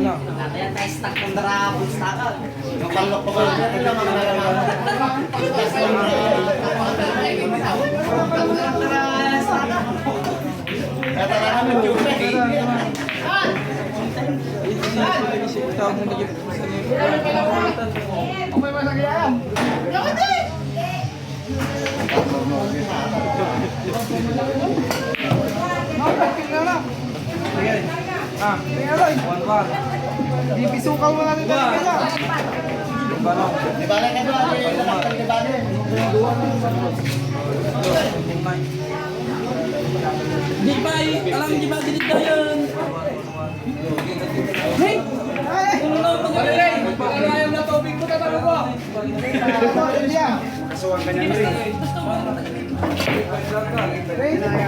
Ano? Kaya tayo stuck ng drabon stack. Yung kalok pa ba? Ito lang mga Tawag mo na yung Ah, one. Di pisukaw mo natin ito. Bano? Di ba lang ito? Ano yung lalakad di ba lang? Di ba, alam di ba dinig na yan? Hey! Ano na magaling? Ayaw na tubig mo tatalo ko. Kasuhan ka niya rin. Ready?